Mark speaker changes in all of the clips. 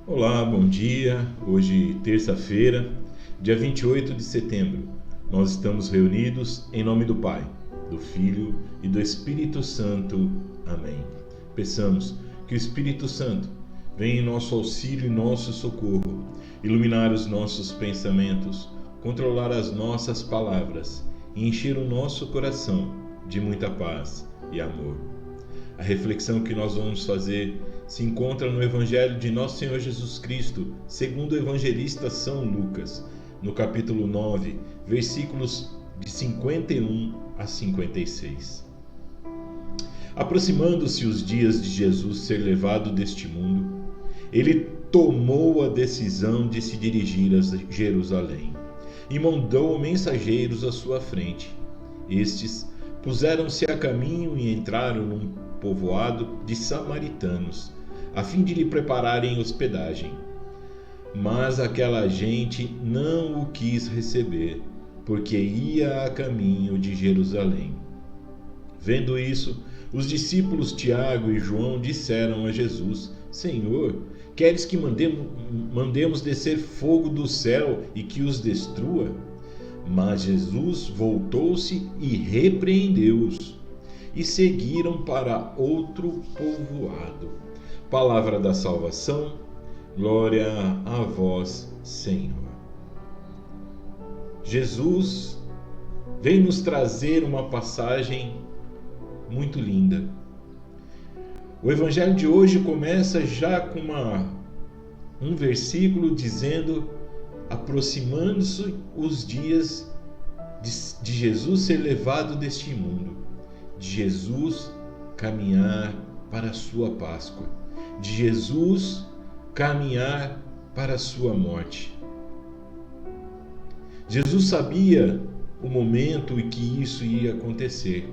Speaker 1: Olá, bom dia. Hoje, terça-feira, dia 28 de setembro, nós estamos reunidos em nome do Pai, do Filho e do Espírito Santo. Amém. Peçamos que o Espírito Santo venha em nosso auxílio e nosso socorro, iluminar os nossos pensamentos, controlar as nossas palavras e encher o nosso coração de muita paz e amor. A reflexão que nós vamos fazer se encontra no Evangelho de Nosso Senhor Jesus Cristo, segundo o evangelista São Lucas, no capítulo 9, versículos de 51 a 56. Aproximando-se os dias de Jesus ser levado deste mundo, ele tomou a decisão de se dirigir a Jerusalém e mandou mensageiros à sua frente. Estes puseram-se a caminho e entraram num povoado de samaritanos, a fim de lhe prepararem hospedagem. Mas aquela gente não o quis receber, porque ia a caminho de Jerusalém. Vendo isso, os discípulos Tiago e João disseram a Jesus: Senhor, queres que mandemos descer fogo do céu e que os destrua? Mas Jesus voltou-se e repreendeu-os, e seguiram para outro povoado. Palavra da salvação, glória a vós, Senhor. Jesus vem nos trazer uma passagem muito linda. O evangelho de hoje começa já com um versículo dizendo: aproximando-se os dias de Jesus ser levado deste mundo, de Jesus caminhar para a sua Páscoa, de Jesus caminhar para a sua morte. Jesus sabia o momento em que isso ia acontecer.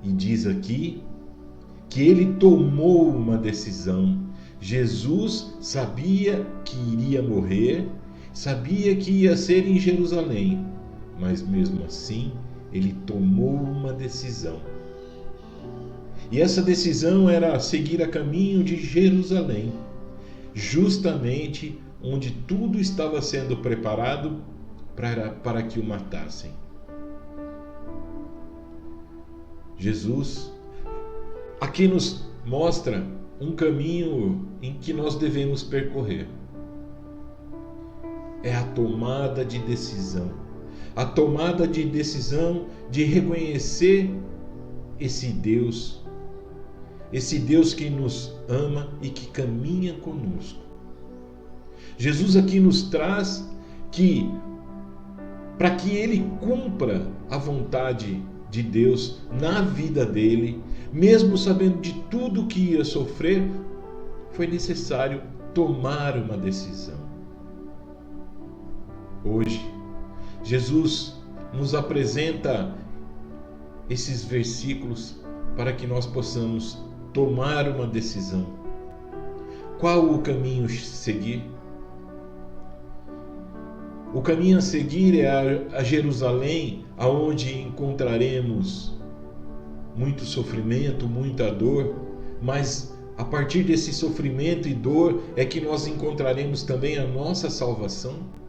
Speaker 1: E diz aqui que ele tomou uma decisão. Jesus sabia que iria morrer, sabia que ia ser em Jerusalém, mas mesmo assim ele tomou uma decisão. E essa decisão era seguir a caminho de Jerusalém, justamente onde tudo estava sendo preparado para que o matassem. Jesus aqui nos mostra um caminho em que nós devemos percorrer. É a tomada de decisão. A tomada de decisão de reconhecer esse Deus que nos ama e que caminha conosco. Jesus aqui nos traz que, para que ele cumpra a vontade de Deus na vida dele, mesmo sabendo de tudo que ia sofrer, foi necessário tomar uma decisão. Hoje, Jesus nos apresenta esses versículos para que nós possamos tomar uma decisão. Qual o caminho seguir? O caminho a seguir é a Jerusalém, aonde encontraremos muito sofrimento, muita dor, mas a partir desse sofrimento e dor é que nós encontraremos também a nossa salvação.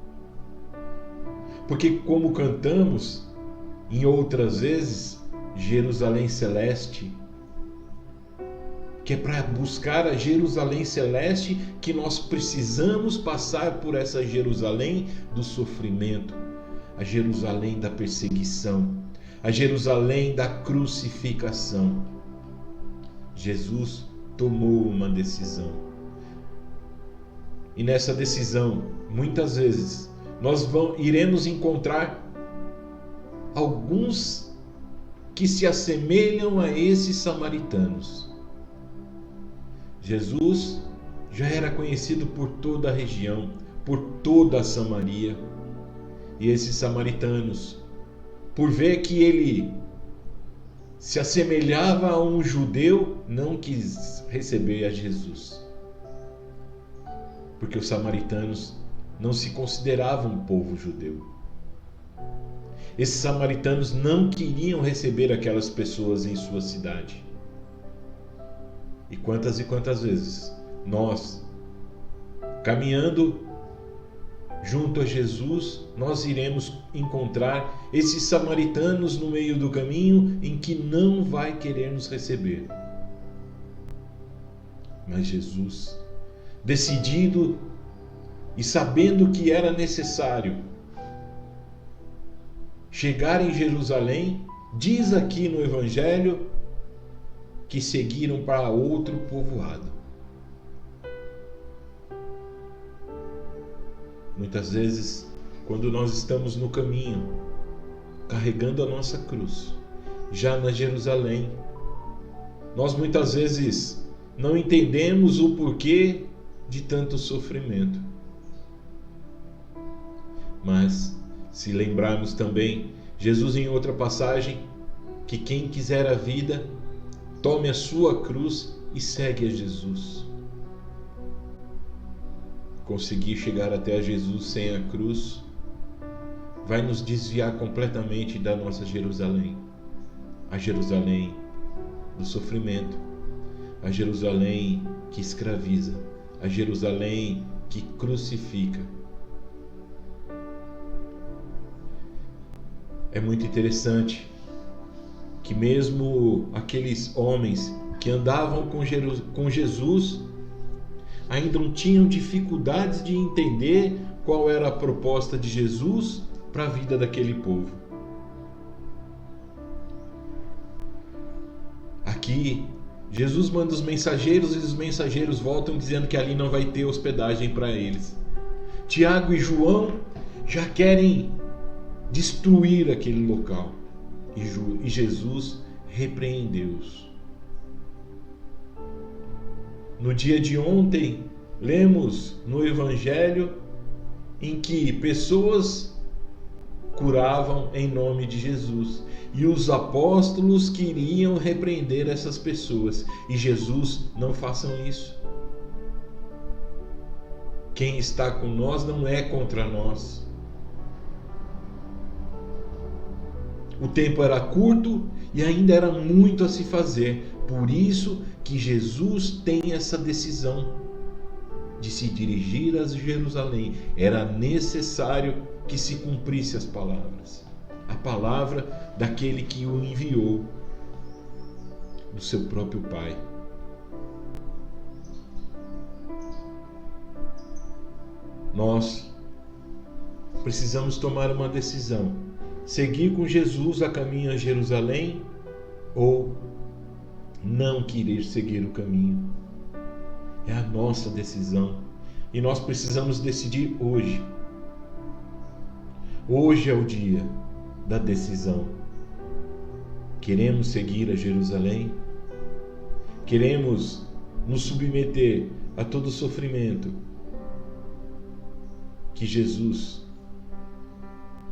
Speaker 1: Porque, como cantamos em outras vezes, Jerusalém Celeste, que é para buscar a Jerusalém Celeste que nós precisamos passar por essa Jerusalém do sofrimento, a Jerusalém da perseguição, a Jerusalém da crucificação. Jesus tomou uma decisão. E nessa decisão, muitas vezes, nós iremos encontrar alguns que se assemelham a esses samaritanos. Jesus já era conhecido por toda a região, por toda a Samaria. E esses samaritanos, por ver que ele se assemelhava a um judeu, não quis receber a Jesus. Porque os samaritanos não se consideravam um povo judeu. Esses samaritanos não queriam receber aquelas pessoas em sua cidade. E quantas vezes nós Caminhando junto a Jesus, nós iremos encontrar esses samaritanos no meio do caminho em que não vai querer nos receber. Mas Jesus, decidido e sabendo que era necessário chegar em Jerusalém, diz aqui no Evangelho que seguiram para outro povoado. Muitas vezes, quando nós estamos no caminho, carregando a nossa cruz, já na Jerusalém, nós muitas vezes não entendemos o porquê de tanto sofrimento. Mas, se lembrarmos também, Jesus em outra passagem, que quem quiser a vida, tome a sua cruz e segue a Jesus. Conseguir chegar até a Jesus sem a cruz vai nos desviar completamente da nossa Jerusalém. A Jerusalém do sofrimento, a Jerusalém que escraviza, a Jerusalém que crucifica. É muito interessante que mesmo aqueles homens que andavam com Jesus ainda não tinham dificuldades de entender qual era a proposta de Jesus para a vida daquele povo. Aqui, Jesus manda os mensageiros e os mensageiros voltam dizendo que ali não vai ter hospedagem para eles. Tiago e João já querem destruir aquele local e Jesus repreendeu-os. No dia de ontem, lemos no Evangelho em que pessoas curavam em nome de Jesus e os apóstolos queriam repreender essas pessoas e Jesus: não façam isso. Quem está com nós não é contra nós. O tempo era curto e ainda era muito a se fazer. Por isso que Jesus tem essa decisão de se dirigir a Jerusalém. Era necessário que se cumprisse as palavras. A palavra daquele que o enviou, do seu próprio Pai. Nós precisamos tomar uma decisão: seguir com Jesus a caminho a Jerusalém ou não querer seguir o caminho. É a nossa decisão e nós precisamos decidir hoje. Hoje é o dia da decisão. Queremos seguir a Jerusalém? Queremos nos submeter a todo o sofrimento que Jesus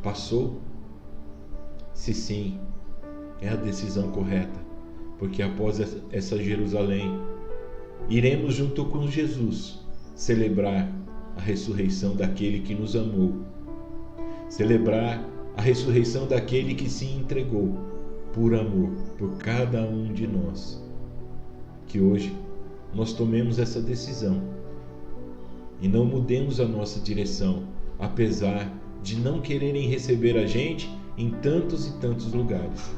Speaker 1: passou? Se sim, é a decisão correta, porque após essa Jerusalém, iremos junto com Jesus celebrar a ressurreição daquele que nos amou, celebrar a ressurreição daquele que se entregou por amor por cada um de nós. Que hoje nós tomemos essa decisão e não mudemos a nossa direção, apesar de não quererem receber a gente em tantos e tantos lugares.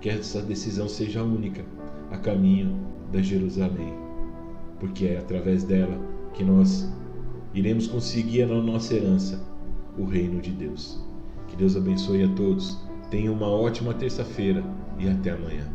Speaker 1: Que essa decisão seja única, a caminho da Jerusalém, porque é através dela que nós iremos conseguir a nossa herança, o reino de Deus. Que Deus abençoe a todos. Tenha uma ótima terça-feira e até amanhã.